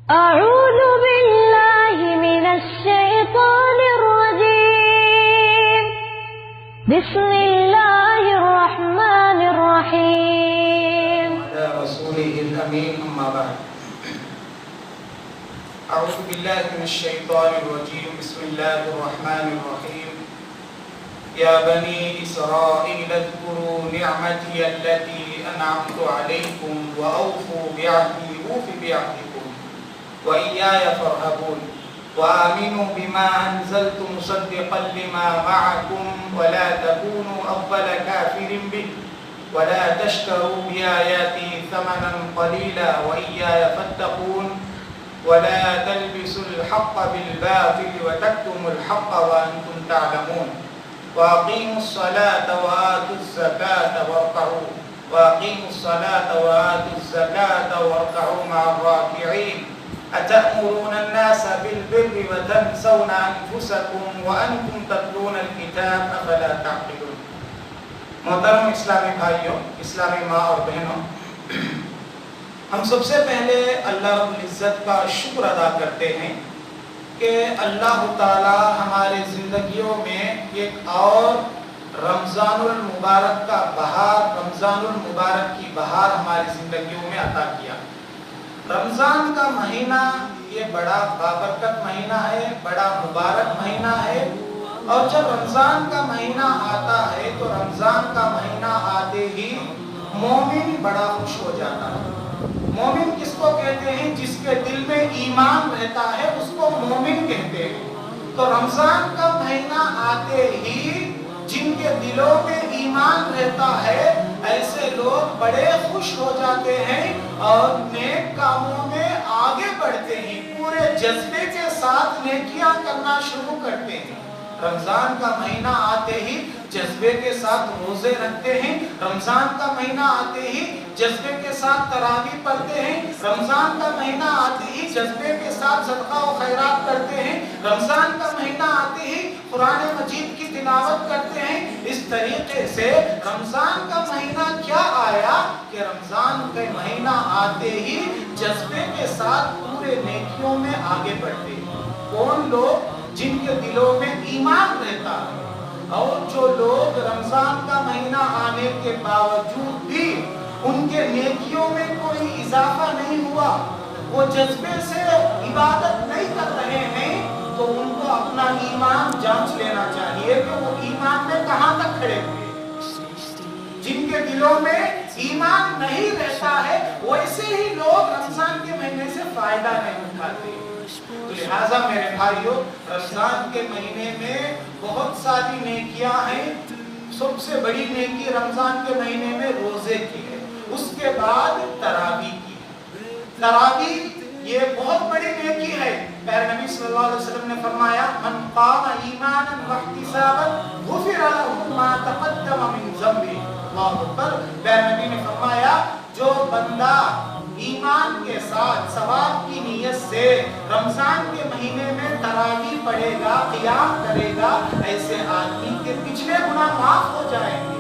أعوذ بالله من الشيطان الرجيم. بسم الله الرحمن الرحيم. على رسوله الأمين أما بعد. أعوذ بالله من الشيطان الرجيم. بسم الله الرحمن الرحيم. يا بني إسرائيل اذكروا نعمتي التي أنعمت عليكم وأوفوا بعهدي أوف بعهدكم وإياي فارهبون وآمنوا بما أنزلت مصدقا لما معكم ولا تكونوا أول كافر به ولا تشتروا بآياتي ثمنا قليلا وإياي فاتقون ولا تلبسوا الحق بالباطل وتكتموا الحق وأنتم تعلمون وأقيموا الصلاة وآتوا الزكاة واركعوا مع الراكعين أتأمرون الناس بالبر وتنسون أنفسكم وأنتم تتلون الكتاب أفلا تعقلون. محترم اسلامی بھائیوں، اسلامی ماں اور بہنوں، ہم سب سے پہلے اللہ رب العزت کا شکر ادا کرتے ہیں کہ اللہ تعالی ہمارے زندگیوں میں ایک اور رمضان المبارک کا بہار، رمضان المبارک کی بہار ہماری زندگیوں میں عطا کیا. رمضان کا مہینہ یہ بڑا بابرکت مہینہ ہے، بڑا مبارک مہینہ ہے، اور جب رمضان کا مہینہ آتا ہے تو رمضان کا مہینہ آتے ہی مومن بڑا خوش ہو جاتا ہے. مومن کس کو کہتے ہیں؟ جس کے دل میں ایمان رہتا ہے اس کو مومن کہتے ہیں. تو رمضان کا مہینہ آتے ہی جن کے دلوں میں ایمان رہتا ہے ایسے لوگ بڑے خوش ہو جاتے ہیں اور نیک کاموں میں آگے بڑھتے ہیں، پورے جذبے کے ساتھ نیکیاں کرنا شروع کرتے ہیں. رمضان کا مہینہ آتے ہی جذبے کے ساتھ روزے رکھتے ہیں، رمضان کا مہینہ آتے ہی جذبے کے ساتھ تراویح پڑھتے ہیں، رمضان کا مہینہ آتے ہی جذبے کے ساتھ صدقہ و خیرات کرتے ہیں، رمضان کا مہینہ آتے ہی قرآن مجید کی تلاوت کرتے ہیں. اس طریقے سے رمضان کا مہینہ کیا آیا کہ رمضان کا مہینہ آتے ہی جذبے کے ساتھ پورے نیکیوں میں آگے بڑھتے ہیں. کون لوگ؟ جن کے دلوں میں ایمان رہتا ہے. اور جو لوگ رمضان کا مہینہ آنے کے باوجود بھی ان کے نیکیوں میں کوئی اضافہ نہیں ہوا، وہ جذبے سے عبادت نہیں کر رہے ہیں، تو ان کو اپنا ایمان جانچ لینا چاہیے کہ وہ ایمان میں کہاں تک کھڑے ہوئے. جن کے دلوں میں ایمان نہیں رہتا ہے ویسے ہی لوگ رمضان کے مہینے سے فائدہ نہیں اٹھاتے. تو لہٰذا میرے بھائیوں، رمضان کے مہینے میں بہت ساری نیکیاں ہیں. سب سے بڑی نیکی رمضان کے مہینے میں روزے کی ہے، اس کے بعد تراویح کی. تراویح یہ بہت بڑی نیکی ہے. پیارے نبی صلی اللہ علیہ وسلم نے فرمایا من قام ایمانا واحتسابا غفر له ما تقدم من ذنبه. اللہ اکبر. پیارے نبی نے فرمایا جو بندہ ایمان کے ساتھ ثواب کی نیت سے رمضان کے مہینے میں تراویح پڑھے گا، قیام کرے گا، ایسے آدمی کے پچھلے گناہ معاف ہو جائیں گے،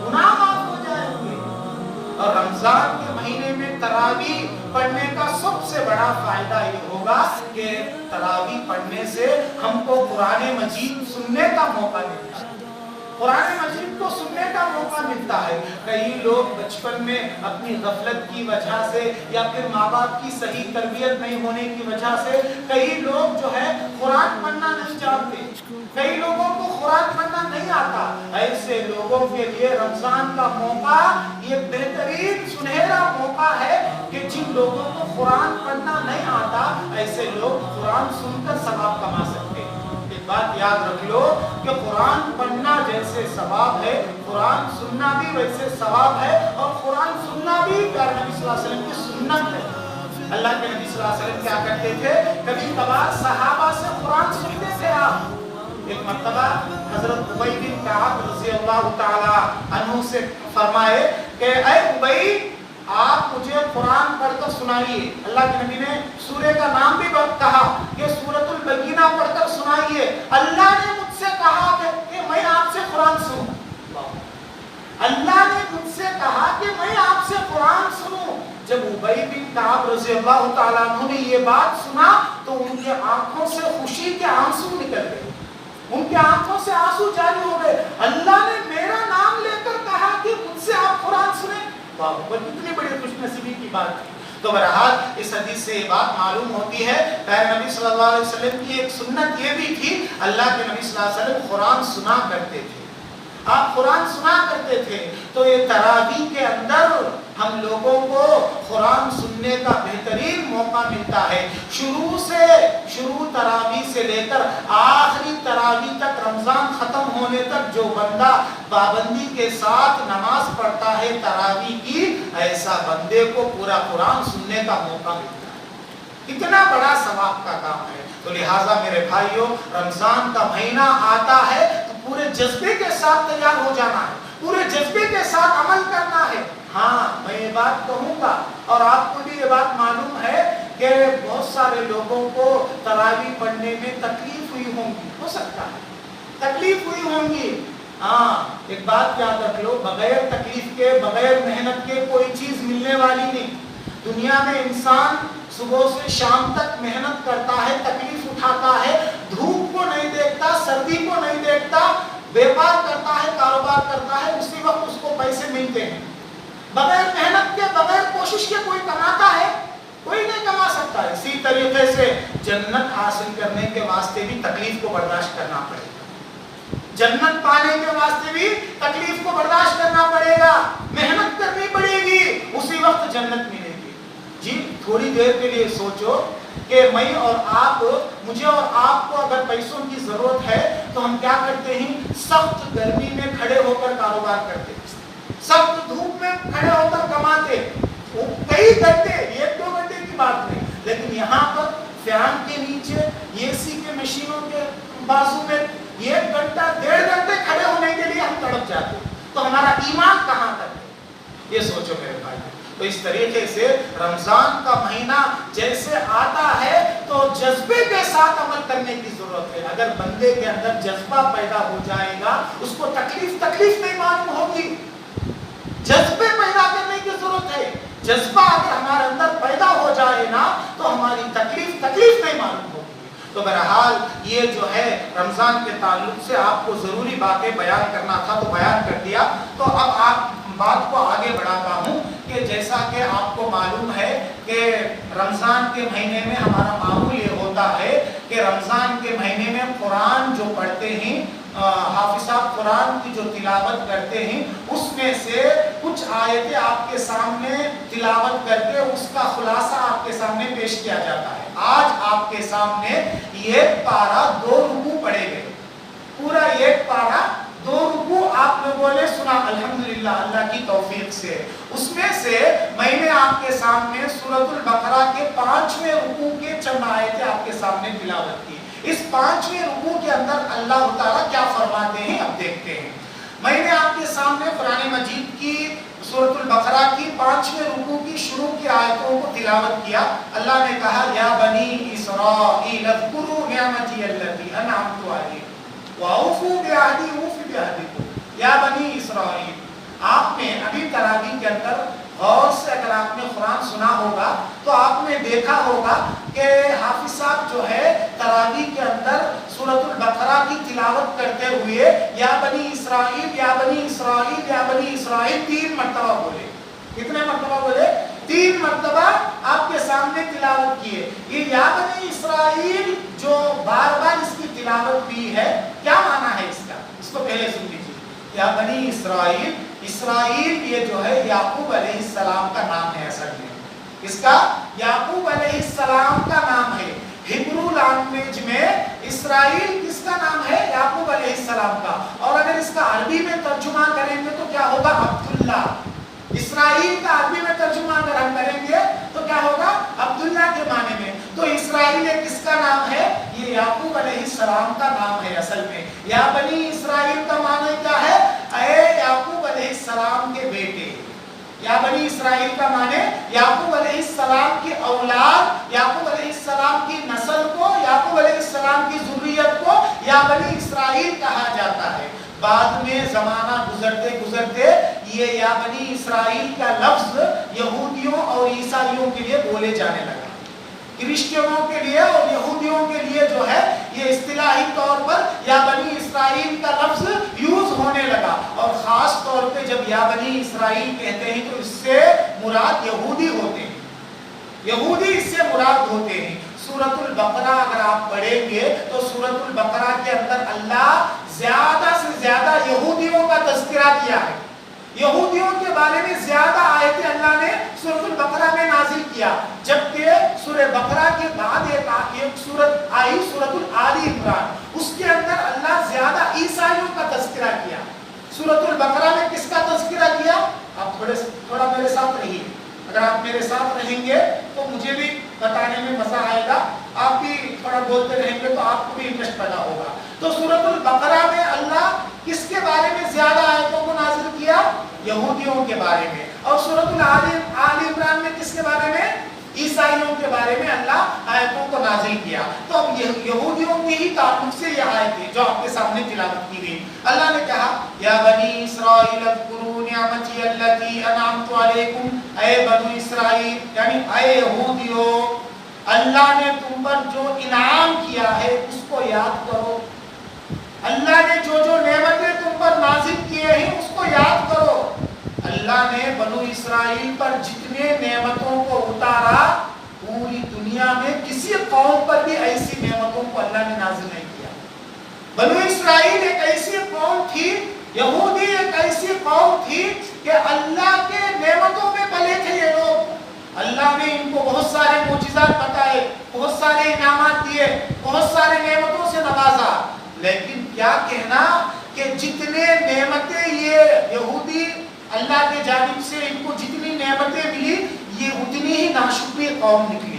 گناہ معاف ہو جائیں گے. اور رمضان کے مہینے میں تراویح پڑھنے کا سب سے بڑا فائدہ یہ ہوگا کہ تراویح پڑھنے سے ہم کو قرآن مجید سننے کا موقع ملتا ہے. قرآن مجید کو سننے کا موقع ملتا ہے. کئی لوگ بچپن میں اپنی غفلت کی وجہ سے یا پھر ماں باپ کی صحیح تربیت نہیں ہونے کی وجہ سے کئی لوگ جو ہے قرآن پڑھنا نہیں جانتے، کئی لوگوں کو قرآن پڑھنا نہیں آتا. ایسے لوگوں کے لیے رمضان کا موقع یہ بہترین سنہرا موقع ہے کہ جن لوگوں کو قرآن پڑھنا نہیں آتا ایسے لوگ قرآن سن کر ثواب کما سکتے ہیں. بات یاد رکھ لو کہ قرآن پڑھنا جیسے ثواب ہے، قرآن سننا بھی ویسے ثواب ہے. اور قرآن سننا بھی پیارے نبی صلی اللہ علیہ وسلم کی سنت ہے. اللہ کے نبی صلی اللہ علیہ وسلم کیا کرتے تھے؟ کبھی کبھار صحابہ سے قرآن سنتے تھے. آپ ایک مرتبہ حضرت ابی بن کعب رضی اللہ تعالی عنہ سے فرمائے کہ اے ابی آپ مجھے قرآن پڑھ کر سنائیے. اللہ کے نبی نے سورہ کا نام بھی کہا کہ سورۃ البینہ پڑھ کر سنائیے. اللہ نے مجھ سے کہا کہ میں آپ سے قرآن سنوں. اللہ نے مجھ سے کہا کہ میں آپ سے قرآن سنوں. جب ابی بن کعب رضی اللہ تعالیٰ عنہ نے یہ بات سنا تو ان کی آنکھوں سے خوشی کے آنسو نکل گئے، ان کی آنکھوں سے آنسو جاری ہو گئے. اللہ نے میرا نام لے کر کہا کہ مجھ سے آپ قرآن سنیں. واہ، کتنی بڑی خوش نصیبی کی بات ہے. تو بہرحال اس حدیث سے یہ بات معلوم ہوتی ہے پیارے نبی صلی اللہ علیہ وسلم کی ایک سنت یہ بھی تھی، اللہ کے نبی صلی اللہ علیہ وسلم قرآن سنا کرتے تھے، آپ قرآن سنا کرتے تھے. تو یہ تراویح کے اندر ہم لوگوں کو قرآن سننے کا بہترین موقع ملتا ہے. شروع تراویح سے لے کر آخری تراویح تک، رمضان ختم ہونے تک جو بندہ پابندی کے ساتھ نماز پڑھتا ہے تراویح کی، ایسا بندے کو پورا قرآن سننے کا موقع ملتا ہے. کتنا بڑا ثواب کا کام ہے. تو لہٰذا میرے بھائیوں، رمضان کا مہینہ آتا ہے تو پورے جذبے کے ساتھ تیار ہو جانا ہے، پورے جذبے کے ساتھ عمل کرنا ہے. ہاں، میں یہ بات کہوں گا اور آپ کو بھی یہ بات معلوم ہے کہ بہت سارے لوگوں کو تراویح پڑھنے میں تکلیف ہوئی ہوں گی، ہو سکتا ہے تکلیف ہوئی ہوں گی. ہاں، ایک بات یاد رکھ لو، بغیر تکلیف کے، بغیر محنت کے کوئی چیز ملنے والی نہیں. دنیا میں انسان صبح سے شام تک محنت کرتا ہے، تکلیف اٹھاتا ہے، دھوپ کو نہیں دیکھتا، سردی کو نہیں دیکھتا، بیپار کرتا ہے، کاروبار کرتا ہے، اسی وقت اس کو پیسے ملتے ہیں. بغیر محنت کے، بغیر کوشش کے کوئی کماتا ہے؟ کوئی نہیں کما سکتا. اسی طریقے سے جنت حاصل کرنے کے واسطے بھی تکلیف کو برداشت کرنا پڑے گا، جنت پانے کے واسطے بھی تکلیف کو برداشت کرنا پڑے گا، محنت کرنی پڑے گی، اسی وقت جنت ملے گی. جی تھوڑی دیر کے لیے سوچو کہ میں اور آپ، مجھے اور آپ کو اگر پیسوں کی ضرورت ہے تو ہم کیا کرتے ہیں؟ سخت گرمی میں کھڑے ہو کر کاروبار کرتے ہیں، سخت دھوپ میں کھڑے ہو کر کماتے، کئی گھنٹے، 1-2 گھنٹے کی بات نہیں، لیکن یہاں پر فین کے نیچے، اے سی کے مشینوں کے بازو میں 1 گھنٹہ 1.5 گھنٹے کھڑے ہونے کے لیے ہم تڑپ جاتے ہیں. تو ہمارا ایمان کہاں تک ہے؟ یہ سوچو میرے بھائی. تو اس طریقے سے رمضان کا مہینہ جیسے آتا ہے تو جذبے کے ساتھ عمل کرنے کی ضرورت ہے. اگر بندے کے اندر جذبہ پیدا ہو جائے گا، اس کو تکلیف نہیں معلوم ہوگی. جذبے پیدا کرنے کی ضرورت ہے. جذبہ اگر ہمارے اندر پیدا ہو جائے نا تو ہماری تکلیف نہیں معلوم ہوگی. تو بہرحال یہ جو ہے رمضان کے تعلق سے آپ کو ضروری باتیں بیان کرنا تھا تو بیان کر دیا. تو اب آپ بات کو آگے بڑھاتا ہوں کہ جیسا کہ آپ کو معلوم ہے کہ رمضان کے مہینے میں ہمارا معمول یہ ہوتا ہے کہ رمضان کے مہینے میں قرآن جو پڑھتے ہیں، حافظ صاحب قرآن کی جو تلاوت کرتے ہیں، اس میں سے کچھ آیتیں آپ کے سامنے تلاوت کر کے اس کا خلاصہ آپ کے سامنے پیش کیا جاتا ہے. آج آپ کے سامنے ایک پارہ 2 رکوع پڑھے گئے، پورا ایک پارہ 2 رکوع آپ لوگوں نے سنا الحمدللہ اللہ کی توفیق سے. اس میں سے میں نے آپ کے سامنے سورۃ البقرہ کے 5ویں رکوع کے چند آیتیں آپ کے سامنے تلاوت کی. اس 5ویں رکوع کے اندر اللہ تعالیٰ کیا فرماتے ہیں اب دیکھتے ہیں. میں نے آپ کے سامنے قرآن مجید کی سورۃ البقرہ کی 5ویں رکوع کی شروع کی آیتوں کو تلاوت کیا. اللہ نے کہا یا بنی اسرائیل اذکروا نعمتی التی انعمت علیکم وَأَوْفُوا بِعَهْدِي أُوفِ بِعَهْدِكُمْ. یا بنی اسرائیل، آپ نے ابھی تراویح کے اندر غور سے اگر آپ نے قرآن سنا ہوگا تو آپ نے دیکھا ہوگا کہ حافظ صاحب جو ہے تراویح کے اندر سورۃ البقرہ کی تلاوت کرتے ہوئے یا بنی اسرائیل یا بنی اسرائیل یا بنی اسرائیل 3 مرتبہ بولے. کتنے مرتبہ بولے؟ 3 مرتبہ آپ کے سامنے تلاوت کیے. یہ یا بنی اسرائیل جو بار بار اس کی تلاوت بھی ہے، کیا معنی ہے اس کا؟ اس کو پہلے سن لیجیے. یا بنی اسرائیل، اسرائیل یہ جو ہے یعقوب علیہ السلام کا نام ہے. اصل میں اس کا یعقوب علیہ السلام کا نام ہے. ہبرو لینگویج میں اسرائیل کس کا نام ہے؟ یعقوب علیہ السلام کا. اور اگر اس کا عربی میں ترجمہ کریں گے تو کیا ہوگا؟ عبداللہ. اسرائیل کا عربی میں ترجمہ اگر ہم کریں گے تو کیا ہوگا؟ عبداللہ کے معنی میں. تو اسرائیل کس کا نام ہے؟ یہ یعقوب علیہ السلام کا نام ہے اصل میں. یا بنی اسرائیل کا معنی کیا ہے؟ اے یعقوب علیہ السلام کے بیٹے. یا بنی اسرائیل کا معنی یعقوب علیہ السلام کی اولاد، یعقوب علیہ السلام کی نسل کو، یعقوب علیہ السلام کی ذریت کو یا بنی اسرائیل کہا جاتا ہے. بعد میں زمانہ گزرتے گزرتے یہ یا بنی اسرائیل کا لفظ یہودیوں اور عیسائیوں کے لیے بولے جانے لگا. کرسچنوں کے لیے اور یہودیوں کے لیے جو ہے یہ اصطلاحی طور پر یا بنی اسرائیل کا لفظ یوز ہونے لگا. اور خاص طور پہ جب یا بنی اسرائیل کہتے ہیں تو اس سے مراد یہودی ہوتے ہیں. یہودی اس سے مراد ہوتے ہیں. سورۃ البقرہ اگر آپ پڑھیں گے تو سورۃ البقرہ کے اندر اللہ زیادہ سے زیادہ یہودیوں کا تذکرہ کیا ہے. یہودیوں کے بارے میں زیادہ آیتیں اللہ نے سورۃ البقرہ میں نازل کیا. جبکہ سورہ بقرہ کے بعد ایک سورت آئی سورۃ آل عمران, اس کے اندر اللہ زیادہ عیسائیوں کا تذکرہ کیا. سورۃ البقرہ میں کس کا تذکرہ کیا؟ آپ تھوڑا میرے ساتھ رہیے. اگر آپ میرے ساتھ رہیں گے تو مجھے بھی بتانے میں مزہ آئے گا, آپ بھی تھوڑا بولتے رہیں گے تو آپ کو بھی انٹرسٹ پیدا ہوگا. تو سورۃ البقرہ میں اللہ کس کے بارے میں زیادہ آیتوں کو نازل کیا؟ یہودیوں کے بارے میں. اور سورۃ آل عمران میں کس کے بارے میں؟ عیسائیوں کے بارے میں اللہ آیتوں کو نازل کیا. تو اب یہودیوں کے ہی تعلق سے یہ آیتیں جو آپ کے سامنے تلاوت کی گئی, اللہ نے کہا یا بنی اسرائیل اذکروا نعمتی التی انعمت علیکم, اے بنی اسرائیل یعنی اے یہودیوں, اللہ نے تم پر جو انعام کیا ہے اس کو یاد کرو. اللہ نے جو جو نعمتیں تم پر نازل کیے ہیں اس کو یاد کرو. اللہ نے بنو اسرائیل پر جتنے نعمتوں کو اتارا پوری دنیا میں کسی قوم پر بھی ایسی نعمتوں کو اللہ نے نازل نہیں کیا. بنو اسرائیل ایک ایسی قوم تھی, یہودی ایک ایسی قوم تھی کہ اللہ کے نعمتوں میں پلے تھے یہ لوگ. اللہ نے ان کو بہت سارے معجزات بتائے, بہت سارے انعامات دیے, بہت سارے نعمتوں سے نوازا. لیکن کیا کہنا کہ جتنے نعمتیں یہ یہودی اللہ کے جانب سے ان کو جتنی نعمتیں ملی یہ اتنی ہی ناشکری قوم نکلی.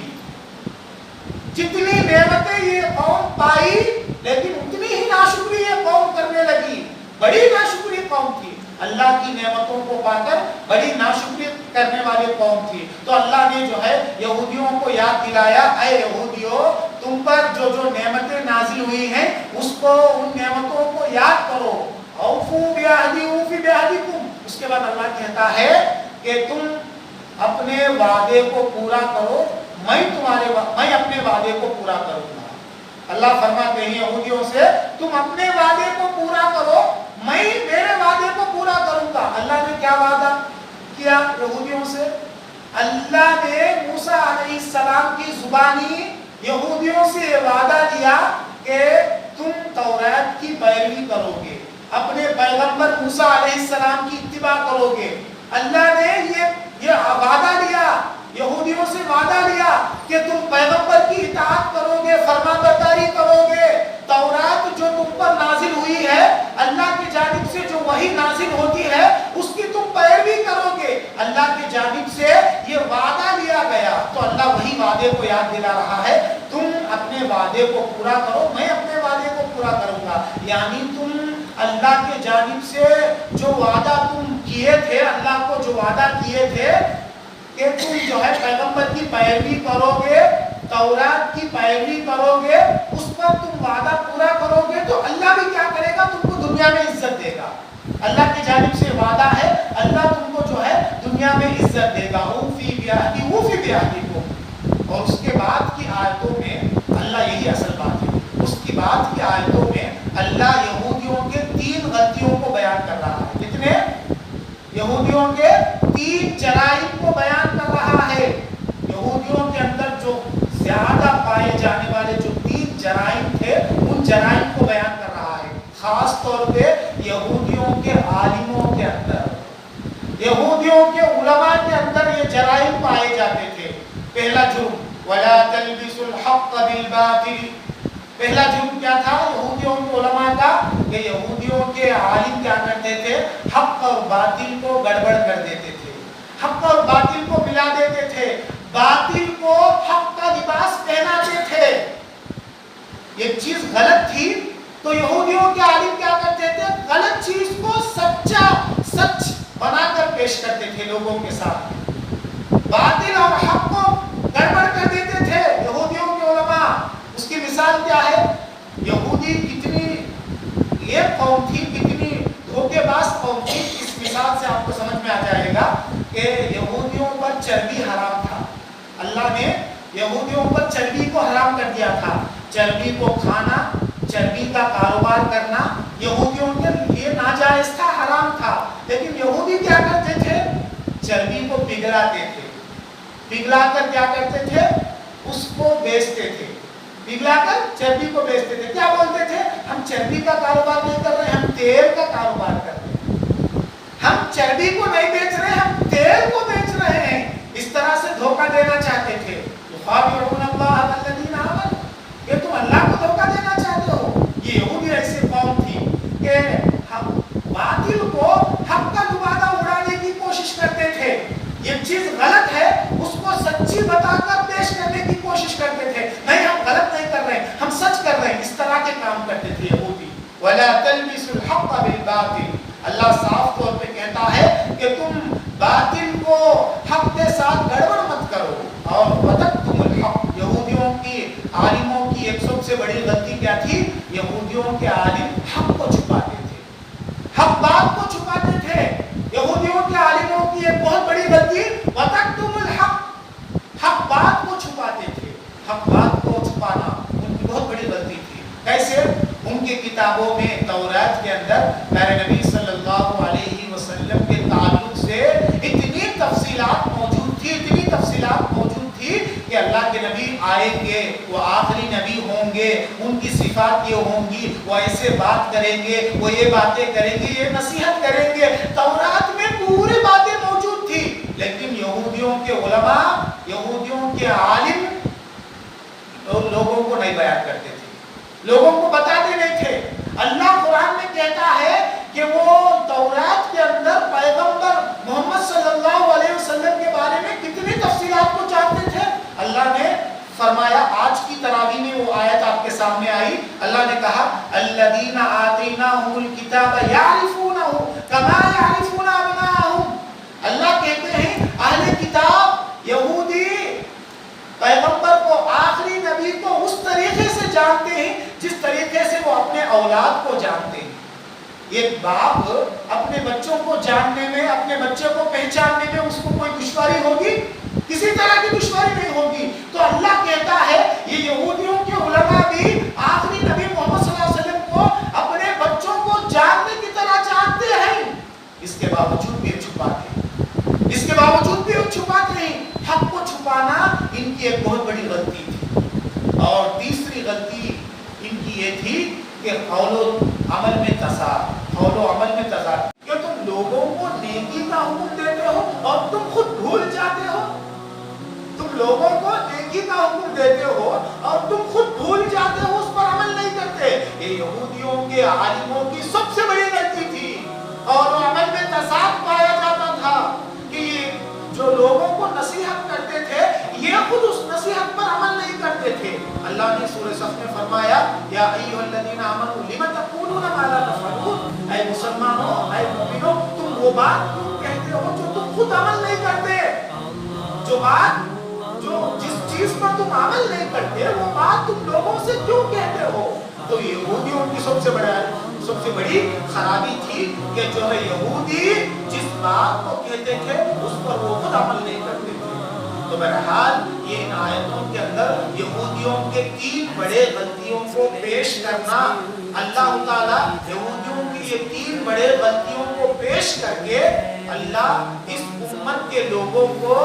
جتنی نعمتیں یہ قوم پائی لیکن اتنی ہی ناشکری یہ قوم کرنے لگی. بڑی ناشکری قوم تھی, اللہ کی نعمتوں کو پا کر بڑی ناشکری کرنے والی قوم تھی. تو اللہ نے جو ہے یہودیوں کو یاد دلایا, اے یہودیوں تم پر جو جو نعمتیں نازل ہوئی ہیں اس کو, ان نعمتوں کو یاد کرو. اوفو بعہدی اوفی بعہدکم. اس کے بعد اللہ کہتا ہے کہ تم اپنے وعدے کو پورا کرو, میں اپنے وعدے کو پورا کروں گا. اللہ فرماتے ہیں یہودیوں سے تم اپنے وعدے کو پورا کرو, میں میرے وعدے کو پورا کروں گا. اللہ نے کیا وعدہ کیا یہودیوں سے؟ اللہ نے موسیٰ علیہ السلام کی زبانی یہودیوں سے یہ وعدہ دیا کہ تم تورات کی پیروی کرو گے, اپنے پیغمبر موسیٰ علیہ السلام کی اتباع کرو گے. اللہ نے یہ وعدہ لیا, یہودیوں سے وعدہ لیا کہ تم پیغمبر کی اطاعت کرو گے, فرمانبرداری کرو گے. تورات جو تم پر نازل ہوئی ہے, اللہ کی جانب سے جو وحی نازل ہوتی ہے اس کی تم پیروی کرو گے. اللہ کی جانب سے یہ وعدہ لیا گیا. تو اللہ وہی وعدے کو یاد دلا رہا ہے, تم اپنے وعدے کو پورا کرو, میں اپنے وعدے کو پورا کروں گا. یعنی تم اللہ کے جانب سے جو وعدہ تم کیے تھے, اللہ کو جو وعدہ کیے تھے کہ تم جو ہے پیغمبر کی پیروی کرو گے, تورات کی پیروی کرو گے, اس پر تم وعدہ پورا کرو گے, تو اللہ بھی کیا کرے گا, تم کو دنیا میں عزت دے گا. اللہ کی جانب سے وعدہ ہے, اللہ تم کو جو ہے دنیا میں عزت دے گا. اوفی بعہدی اوفی بعہدکم. اور اس کے بعد کی آیتوں میں اللہ, یہی اصل بات ہے, اس کی بعد کی آیتوں میں اللہ یہودیوں کے 3 غلطیوں کو بیان کر رہا ہے. کتنے؟ یہودیوں کے 3 جرائم کو بیان کر رہا ہے. یہودیوں کے اندر جو زیادہ پائے جانے والے جو 3 جرائم تھے ان جرائم کو بیان کر رہا ہے. خاص طور پہ یہودیوں کے عالموں کے اندر, یہودیوں کے علماء کے اندر یہ جرائم پائے جاتے تھے. پہلا جرم وَلَا تَلْبِسُوا الْحَقَّ بِالْبَاطِلِ. پہلا جرم کیا تھا یہودیوں کے علماء کا, کہ یہودیوں کے عالم کیا کرتے تھے, حق اور باطل کو گڑبڑ کر دیتے تھے, حق اور باطل کو ملا دیتے تھے, باطل کو حق کا لباس پہناتے تھے. یہ چیز غلط تھی تو یہودیوں کے عالم کیا کرتے تھے, غلط چیز کو سچا سچ بنا کر پیش کرتے تھے لوگوں کے ساتھ, باطل اور حق کو گڑبڑ کر دیتے تھے یہودیوں کے علماء. اس کی مثال کیا ہے, یہودی کتنی ایک قوم تھی, کتنی دھوکے باز قوم تھی. اس مثال سے آپ کو سمجھ میں آ جائے گا کہ یہودیوں پر چربی حرام تھا. یہودیوں پر چربی کو حرام کر دیا تھا. چربی کو کھانا، چربی کا کاروبار کرنا یہودیوں کے لیے ناجائز تھا، حرام تھا. لیکن یہودی کیا کرتے تھے؟ چربی کو پگھلاتے تھے. پگھلا کر کیا کرتے تھے؟ اس کو بیچتے تھے. پگھلا کر چربی کو بیچتے تھے. کیا بولتے تھے؟ ہم چربی کا کاروبار نہیں کر رہے، ہم تیل کا کاروبار کر رہے ہیں. ہم چربی کو نہیں بیچ رہے، ہم تیل کو بیچ رہے ہیں. اس طرح سے دھوکہ دینا چاہتے تھے. یخادعون اللہ والذین آمنوا، کہ تم اللہ کو دھوکہ دینا چاہتے ہو. یہ یہودی ایسی قوم تھی کہ ہم باطل کو حق کا دوبارہ اڑانے کی کوشش کرتے تھے. یہ چیز غلط ہے اس کو سچی بتا کر پیش کرنے کی کوشش کرتے تھے. نہیں، ہم غلط نہیں کر رہے ہیں، ہم سچ کر رہے ہیں. اس طرح کے کام کرتے تھے یہودی. وَلَا تَلْبِسُوا الْحَقَّ بِالْبَاطِلِ، اللہ صاف طور پہ کہتا ہے کہ تم باطل کو حق کے ساتھ گڑبڑ مت کرو. اور وَتَكْتُمُوا الْحَقَّ، یہودیوں کی عالموں کی ایک سب سے بڑی غلطی کیا تھی؟ یہودیوں کے عالم حق کو چھپاتے تھے، حق بات کو چھپاتے تھے. یہودیوں کے عالموں کی ایک بہت بڑی غلطی وَتَكْتُمُوا الْحَقَّ، حق بات کو چھپاتے تھے. حق بات کو چھپانا ان کی بہت بڑی غلطی تھی. کیسے؟ ان کی کتابوں میں تورات کے اندر پیارے نبی صلی اللہ علیہ وسلم کے تعلق سے اتنی تفصیلات موجود تھی، اتنی تفصیلات موجود تھی کہ اللہ کے نبی آئیں گے، وہ آخری نبی ہوں گے، ان کی صفات یہ ہوں گی، وہ ایسے بات کریں گے، وہ یہ باتیں کریں گے، یہ نصیحت کریں گے. تورات میں پوری باتیں موجود تھی. لیکن یہودیوں کے علماء، یہودیوں کے عالم لوگوں کو نہیں بیان کرتے تھے، لوگوں کو بتاتے نہیں تھے. اللہ قرآن میں کہتا ہے کہ وہ تورات کے اندر پیغمبر محمد صلی اللہ علیہ وسلم کے بارے میں کتنی تفصیلات کو جانتے تھے. اللہ نے فرمایا، آج کی تراویح میں وہ آیت آپ کے سامنے آئی. اللہ نے کہا الذین آتیناہم الکتاب یعرفونہ کما یعرفون ابناءہم. اللہ کہتے ہیں اہل کتاب یہودی پیغمبر کو، آخری نبی کو اس طریقے سے جانتے ہیں جس طریقے سے وہ اپنے اولاد کو جانتے ہیں. ایک باپ اپنے بچوں کو جاننے میں، اپنے بچے کو پہچاننے میں اس کو کوئی دشواری ہوگی؟ کسی طرح کی دشواری نہیں ہوگی. تو اللہ کہتا ہے یہ یہودیوں کے علماء بھی آخری نبی محمد صلی اللہ علیہ وسلم کو اپنے بچوں کو جاننے کی طرح جانتے ہیں. اس کے باوجود بھی چھپاتے ہیں، اس کے باوجود بھی چھپاتے ہیں. حق کو چھپانا ان کی ایک بہت بڑی غلطی تھی. اور تیسری غلطی ان کی یہ تھی کہ قول و عمل میں تضاد، قول و عمل میں تضاد. کہ تم لوگوں کو نیکی کا حکم دیتے ہو اور تم خود بھول جاتے ہو. تم لوگوں کو نیکی کا حکم دیتے ہو اور تم خود بھول جاتے ہو، اس پر عمل نہیں کرتے. یہ یہودیوں کے عالموں کی سب سے بڑی غلطی تھی. اور عمل میں تضاد پایا جاتا تھا کہ جو لوگوں کو نصیحت کرتے تھے یہ خود اس نصیحت پر عمل نہیں کرتے تھے. اللہ نے سورہ صف میں فرمایا یا ایھا الذین آمنوا لم تقولون ما لا تفعلون، اے مسلمانوں، اے مومنوں، تم وہ بات کیوں کہتے ہو جو تم خود عمل نہیں کرتے. جو بات، جس چیز پر تم عمل نہیں کرتے وہ بات تم لوگوں سے کیوں کہتے ہو. تو یہودیوں کی سب سے بڑی خرابی تھی کہ جو ہے یہودی جس بات کو کہتے تھے اس پر وہ خود عمل نہیں کرتے تھے. تو بہرحال یہ ان آیتوں کے اندر یہودیوں کے 3 بڑے غلطیوں کو پیش کرنا، اللہ تعالیٰ یہودیوں کی یہ 3 بڑے غلطیوں کو پیش کر کے اللہ اس امت کے لوگوں کو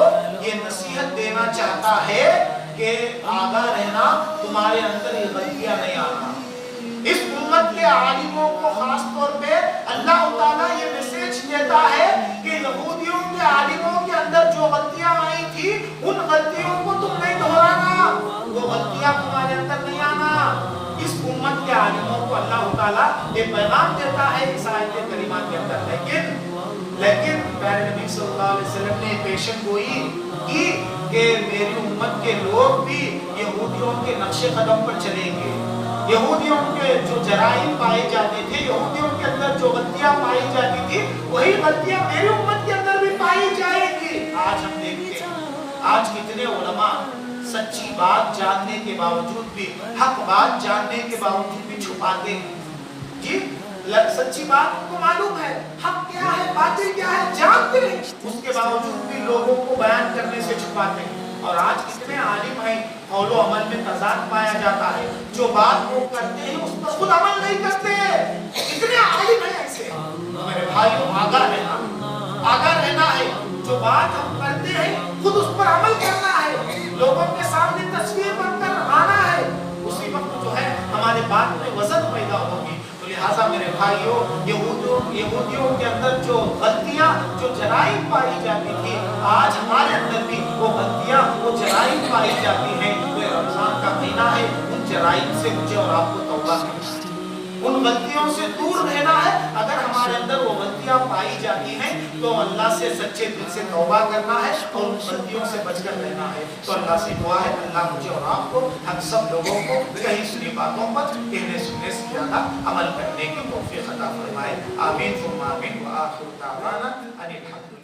یہ نصیحت دینا چاہتا ہے کہ آگاہ رہنا، تمہارے اندر یہ غلطیاں نہیں آنا. اس امت کے عالموں کو خاص طور پہ اللہ تعالیٰ یہ میسج دیتا ہے کہ یہودیوں کے عالموں کے اندر جو غلطیاں آئی تھی ان غلطیوں کو تم نہیں دہرانا، وہ غلطیاں تمہارے اندر نہیں آنا. اس امت کے عالموں کو اللہ تعالیٰ یہ پیغام دیتا ہے اس آیت کریمہ کے اندر. لیکن پیارے نبی صلی اللہ علیہ وسلم نے پیشن گوئی کی کہ میری امت کے لوگ بھی یہودیوں کے نقش قدم پر چلیں گے. یہودیوں کے جو جرائم پائے جاتے تھے، یہودیوں کے اندر جو غلطیاں پائی جاتی تھی، وہی غلطیاں میری امت کے اندر بھی پائی جائیں گی. آج ہم دیکھتے ہیں آج کتنے علماء سچی بات جاننے کے باوجود بھی، حق بات جاننے کے باوجود بھی چھپاتے ہیں. جی سچی بات کو معلوم ہے، حق کیا ہے، باطل کیا ہے، جانتے ہیں، اس کے باوجود بھی لوگوں کو بیان کرنے سے چھپاتے ہیں. اور آج کتنے عالم ہیں قول و عمل میں تضاد پایا جاتا ہے، جو بات وہ کرتے ہیں اس پر خود عمل نہیں کرتے ہیں، کتنے عالم ہیں ایسے۔ میرے بھائیوں آگاہ رہنا ہے، جو بات ہم کرتے ہیں خود اس پر عمل کرنا ہے، لوگوں کے سامنے تصویر بن کر آنا ہے، اسی وقت جو ہے ہمارے بات میں وزن پیدا ہوگی۔ تو لہٰذا میرے بھائیوں یہودیوں کے اندر جو غلطیاں جو جرائم پائی جاتی تھی، آج ہمارے اندر بھی وہ غلطیاں وہ جرائم پائی جاتی ہیں۔ یہ رمضان کا مہینہ ہے، ان جرائم سے مجھے اور آپ کو توبہ کرنا ہے، ان غلطیوں سے دور رہنا ہے۔ اگر ہمارے اندر وہ غلطیاں پائی جاتی ہیں تو اللہ سے سچے دل سے توبہ کرنا ہے اور ان غلطیوں سے بچ کر رہنا ہے۔ تو اللہ سے دعا ہے اللہ مجھے اور آپ کو، ہم سب لوگوں کو کہیں سنی باتوں پر کہنے سننے سے زیادہ عمل کرنے کی توفیق عطا فرمائے۔ آمین ثم آمین وآخر دعوانا ان الحمد